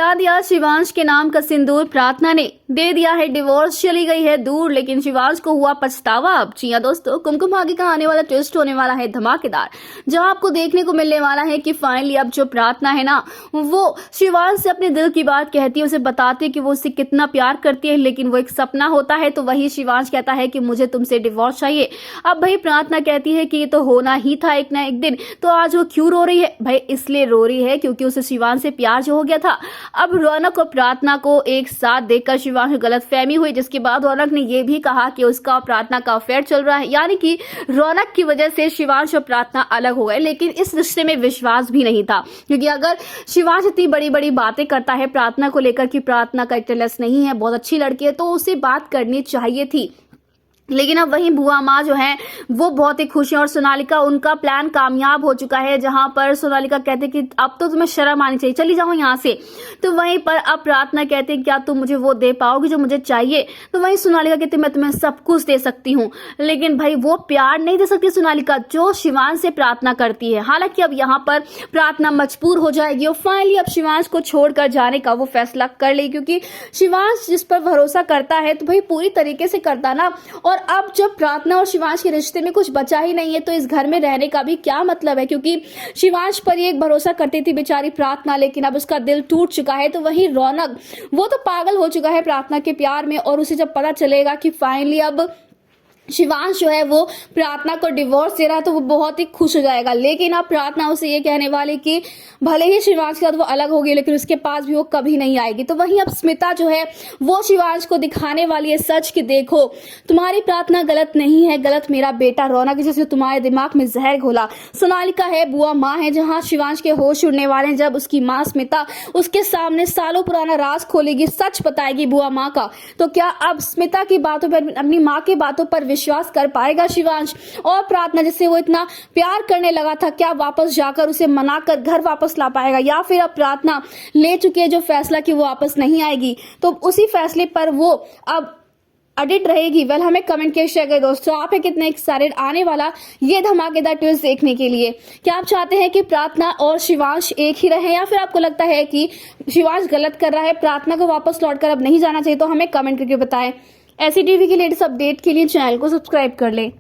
मिटा दिया शिवांश के नाम का सिंदूर, प्रार्थना ने दे दिया है डिवोर्स, चली गई है दूर, लेकिन शिवांश को हुआ पछतावा। अब जी हां दोस्तों, कुमकुम भाग्य का आने वाला ट्विस्ट होने वाला है धमाकेदार, जहां आपको देखने को मिलने वाला है कि फाइनली अब जो प्रार्थना है ना, वो शिवांश से अपने दिल की बात कहती है, उसे बताती है कि वो उससे कितना प्यार करती है, लेकिन वो एक सपना होता है। तो वही शिवांश कहता है कि मुझे तुमसे डिवोर्स चाहिए। अब भाई प्रार्थना कहती है कि ये तो होना ही था एक ना एक दिन, तो आज वो क्यों रो रही है? भाई इसलिए रो रही है क्योंकि उसे शिवांश से प्यार जो हो गया था। अब रौनक और प्रार्थना को एक साथ देखकर शिवांश गलतफहमी हुई, जिसके बाद रौनक ने यह भी कहा कि उसका और प्रार्थना का अफेयर चल रहा है, यानी कि रौनक की वजह से शिवांश और प्रार्थना अलग हो गए। लेकिन इस रिश्ते में विश्वास भी नहीं था, क्योंकि अगर शिवांश इतनी बड़ी बड़ी बातें करता है प्रार्थना को लेकर कि प्रार्थना कैरेक्टरलेस नहीं है, बहुत अच्छी लड़की है, तो उसे बात करनी चाहिए थी। लेकिन अब वहीं बुआ माँ जो है वो बहुत ही खुश है, और सोनालिका, उनका प्लान कामयाब हो चुका है, जहां पर सोनालिका कहते कि अब तो तुम्हें शर्म आनी चाहिए, चली जाओ यहाँ से। तो वहीं पर अब प्रार्थना कहते क्या तुम मुझे वो दे पाओगी जो मुझे चाहिए? तो वहीं सोनालिका कहती मैं तुम्हें सब कुछ दे सकती हूँ, लेकिन भाई वो प्यार नहीं दे सकती सोनालिका जो शिवांश से प्रार्थना करती है। हालांकि अब यहाँ पर प्रार्थना मजबूर हो जाएगी और फाइनली अब शिवांश को छोड़कर जाने का वो फैसला कर ले, क्योंकि शिवांश जिस पर भरोसा करता है तो भाई पूरी तरीके से करता ना। और अब जब प्रार्थना और शिवांश के रिश्ते में कुछ बचा ही नहीं है, तो इस घर में रहने का भी क्या मतलब है? क्योंकि शिवांश पर ये एक भरोसा करती थी बेचारी प्रार्थना, लेकिन अब उसका दिल टूट चुका है। तो वही रौनक, वो तो पागल हो चुका है प्रार्थना के प्यार में, और उसे जब पता चलेगा कि फाइनली अब शिवांश जो है वो प्रार्थना को डिवोर्स दे रहा है, तो वो बहुत ही खुश हो जाएगा। लेकिन अब प्रार्थना उसे ये कहने वाली कि भले ही शिवांश के साथ वो अलग होगी, लेकिन उसके पास भी वो कभी नहीं आएगी। तो वहीं अब स्मिता जो है वो शिवांश को दिखाने वाली है सच कि देखो तुम्हारी प्रार्थना गलत नहीं है, गलत मेरा बेटा रौनक, जिसने तुम्हारे दिमाग में जहर घोला। सोनालिका है, बुआ माँ है, जहाँ शिवांश के होश उड़ने वाले हैं जब उसकी माँ स्मिता उसके सामने सालों पुराना राज खोलेगी, सच बताएगी बुआ माँ का। तो क्या अब स्मिता की बातों पर, अपनी माँ की बातों पर विश्वास कर पाएगा शिवांश? और प्रार्थना जिससे वो इतना प्यार करने लगा था, क्या वापस जाकर उसे मनाकर घर वापस ला पाएगा? या फिर अब प्रार्थना ले चुकी है जो फैसला कि वो वापस नहीं आएगी, तो उसी फैसले पर वो अब अडिट रहेगी? वेल, हमें कमेंट के शेयर करें दोस्तों, आप है कितने एक्साइटेड आने वाला ये धमाकेदार ट्विस्ट देखने के लिए? क्या आप चाहते हैं कि प्रार्थना और शिवांश एक ही रहे, या फिर आपको लगता है कि शिवांश गलत कर रहा है, प्रार्थना को वापस लौटकर अब नहीं जाना चाहिए? तो हमें कमेंट करके बताएं। ऐसी टीवी के लेटेस्ट अपडेट के लिए चैनल को सब्सक्राइब कर लें।